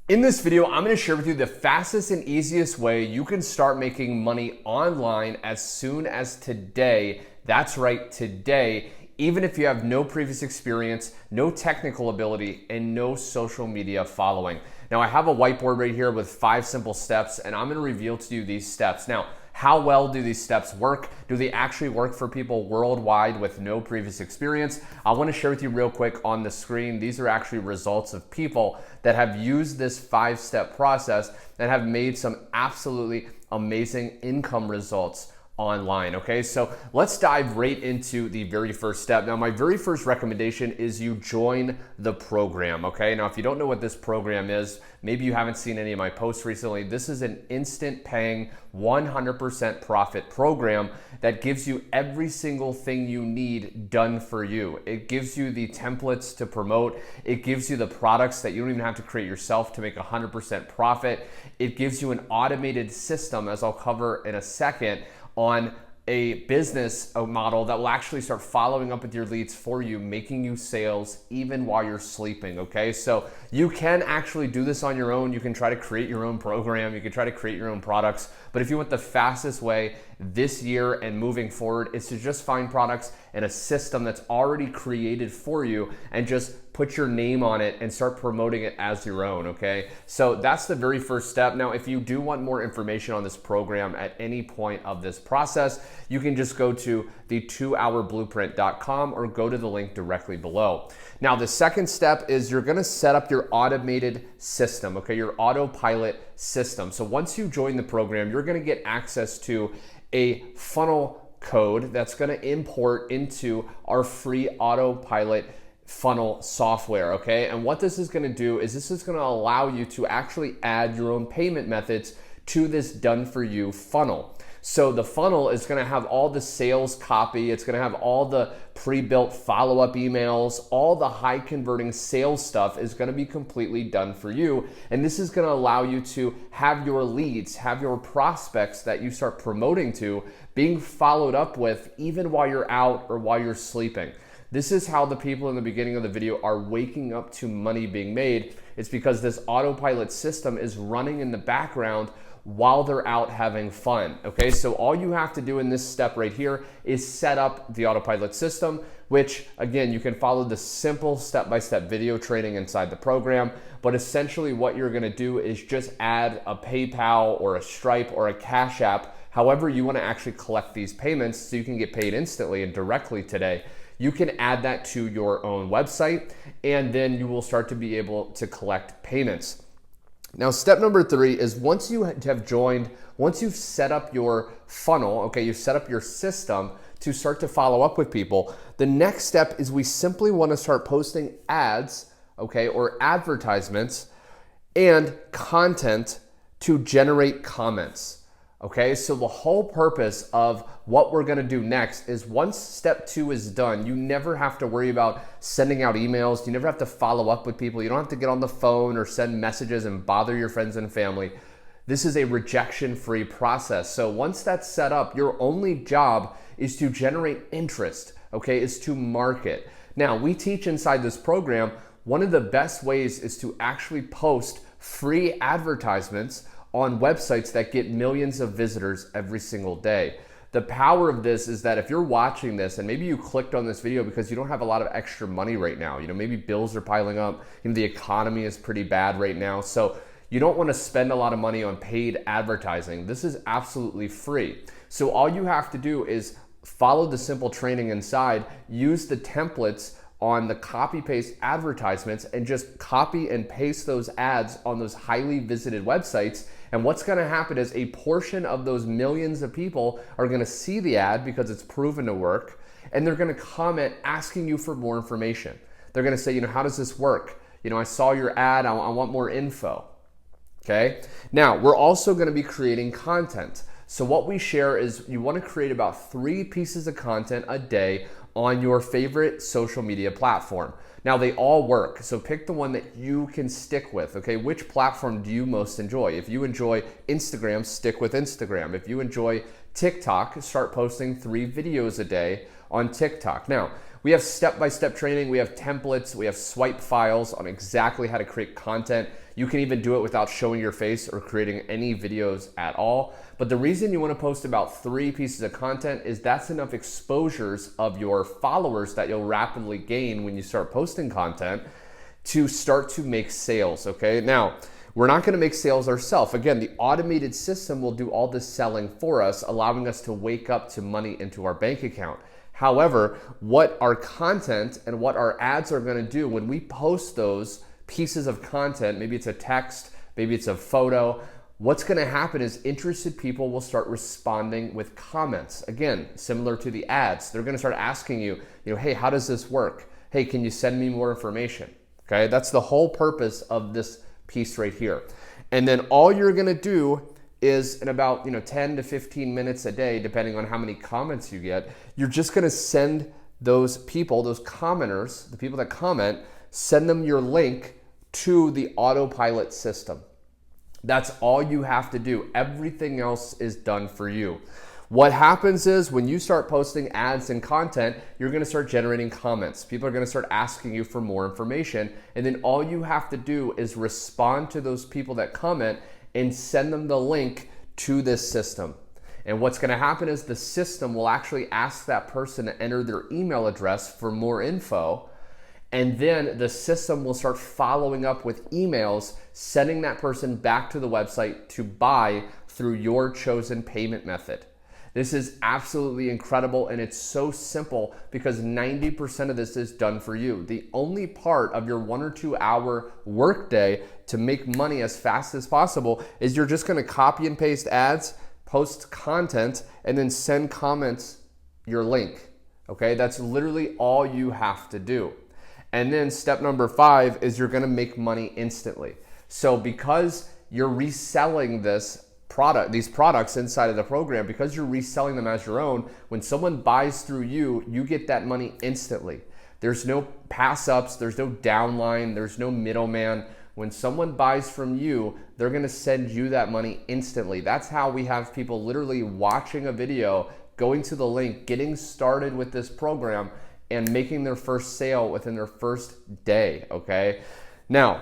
In this video, I'm going to share with you the fastest and easiest way you can start making money online as soon as today. That's right, today, even if you have no previous experience, no technical ability, and no social media following. Now, I have a whiteboard right here with 5 simple steps, and I'm going to reveal to you these steps. Now, how well do these steps work? Do they actually work for people worldwide with no previous experience? I want to share with you real quick on the screen. These are actually results of people that have used this 5-step process and have made some absolutely amazing income results online. Okay, so let's dive right into the very first step. Now, my very first recommendation is you join the program. Okay, now if you don't know what this program is, maybe you haven't seen any of my posts recently. This is an instant paying 100% profit program that gives you every single thing you need done for you. It gives you the templates to promote. It gives you the products that you don't even have to create yourself to make 100% profit. It gives you an automated system, as I'll cover in a second, on a business model that will actually start following up with your leads for you, making you sales even while you're sleeping, okay? So you can actually do this on your own. You can try to create your own program. You can try to create your own products. But if you want the fastest way this year and moving forward is to just find products and a system that's already created for you and just put your name on it and start promoting it as your own, okay? So that's the very first step. Now, if you do want more information on this program at any point of this process, you can just go to the 2hourblueprint.com or go to the link directly below. Now, the second step is you're gonna set up your automated system, okay? Your autopilot system. So once you join the program, you're gonna get access to a funnel code that's gonna import into our free autopilot funnel software, okay? And what this is gonna do is this is gonna allow you to actually add your own payment methods to this done for you funnel. So the funnel is gonna have all the sales copy, it's gonna have all the pre-built follow-up emails, all the high converting sales stuff is gonna be completely done for you. And this is gonna allow you to have your leads, have your prospects that you start promoting to being followed up with even while you're out or while you're sleeping. This is how the people in the beginning of the video are waking up to money being made. It's because this autopilot system is running in the background while they're out having fun, okay? So all you have to do in this step right here is set up the autopilot system, which again, you can follow the simple step-by-step video training inside the program, but essentially what you're gonna do is just add a PayPal or a Stripe or a Cash App, however you wanna actually collect these payments so you can get paid instantly and directly today. You can add that to your own website, and then you will start to be able to collect payments. Now, step number 3 is once you have joined, once you've set up your funnel, okay, you've set up your system to start to follow up with people, the next step is we simply want to start posting ads, okay, or advertisements and content to generate comments. Okay, so the whole purpose of what we're gonna do next is once step 2 is done, you never have to worry about sending out emails. You never have to follow up with people. You don't have to get on the phone or send messages and bother your friends and family. This is a rejection-free process. So once that's set up, your only job is to generate interest, okay, is to market. Now, we teach inside this program, one of the best ways is to actually post free advertisements on websites that get millions of visitors every single day. The power of this is that if you're watching this and maybe you clicked on this video because you don't have a lot of extra money right now, maybe bills are piling up, the economy is pretty bad right now, so you don't want to spend a lot of money on paid advertising. This is absolutely free. So all you have to do is follow the simple training inside, use the templates on the copy paste advertisements and just copy and paste those ads on those highly visited websites. And what's gonna happen is a portion of those millions of people are gonna see the ad because it's proven to work, and they're gonna comment asking you for more information. They're gonna say, how does this work? I saw your ad, I want more info, okay? Now, we're also gonna be creating content. So what we share is you wanna create about 3 pieces of content a day on your favorite social media platform. Now, they all work, so pick the one that you can stick with, okay? Which platform do you most enjoy? If you enjoy Instagram, stick with Instagram. If you enjoy TikTok, start posting 3 videos a day on TikTok. Now, We have step-by-step training, we have templates, we have swipe files on exactly how to create content. You can even do it without showing your face or creating any videos at all. But the reason you want to post about 3 pieces of content is that's enough exposures of your followers that you'll rapidly gain when you start posting content to start to make sales, okay? Now, we're not gonna make sales ourselves. Again, the automated system will do all the selling for us, allowing us to wake up to money into our bank account. However, what our content and what our ads are gonna do when we post those pieces of content, maybe it's a text, maybe it's a photo, what's gonna happen is interested people will start responding with comments. Again, similar to the ads, they're gonna start asking you, hey, how does this work? Hey, can you send me more information? Okay, that's the whole purpose of this piece right here. And then all you're gonna do is in about 10 to 15 minutes a day, depending on how many comments you get, you're just gonna send those people, those commenters, the people that comment, send them your link to the autopilot system. That's all you have to do. Everything else is done for you. What happens is when you start posting ads and content, you're gonna start generating comments. People are gonna start asking you for more information, and then all you have to do is respond to those people that comment and send them the link to this system. And what's gonna happen is the system will actually ask that person to enter their email address for more info, and then the system will start following up with emails, sending that person back to the website to buy through your chosen payment method. This is absolutely incredible, and it's so simple because 90% of this is done for you. The only part of your 1 or 2 hour workday to make money as fast as possible is you're just gonna copy and paste ads, post content, and then send comments your link, okay? That's literally all you have to do. And then step number 5 is you're gonna make money instantly. So because you're reselling these products inside of the program, because you're reselling them as your own, when someone buys through you, you get that money instantly. There's no pass ups, there's no downline, there's no middleman. When someone buys from you, they're gonna send you that money instantly. That's how we have people literally watching a video, going to the link, getting started with this program, and making their first sale within their first day, okay? Now,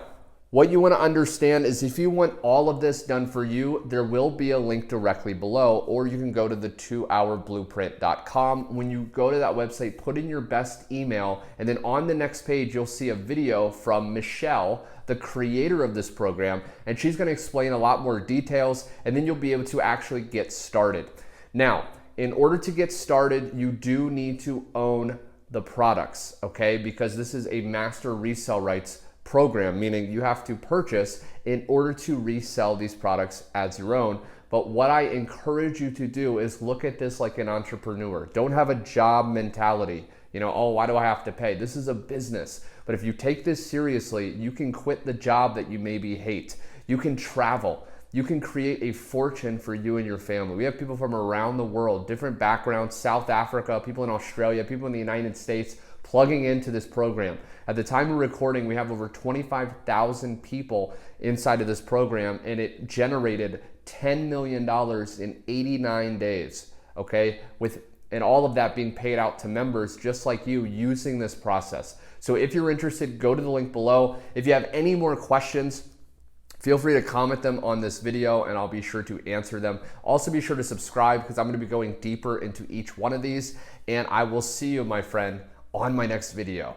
what you want to understand is if you want all of this done for you, there will be a link directly below, or you can go to the 2hourblueprint.com. When you go to that website, put in your best email, and then on the next page, you'll see a video from Michelle, the creator of this program, and she's going to explain a lot more details, and then you'll be able to actually get started. Now, in order to get started, you do need to own the products, okay? Because this is a master resale rights program, meaning you have to purchase in order to resell these products as your own. But what I encourage you to do is look at this like an entrepreneur. Don't have a job mentality. Oh, why do I have to pay? This is a business. But if you take this seriously, you can quit the job that you maybe hate. You can travel. You can create a fortune for you and your family. We have people from around the world, different backgrounds, South Africa, people in Australia, people in the United States, plugging into this program. At the time of recording, we have over 25,000 people inside of this program, and it generated $10 million in 89 days, okay? And all of that being paid out to members just like you using this process. So if you're interested, go to the link below. If you have any more questions, feel free to comment them on this video and I'll be sure to answer them. Also be sure to subscribe because I'm gonna be going deeper into each one of these, and I will see you, my friend, on my next video.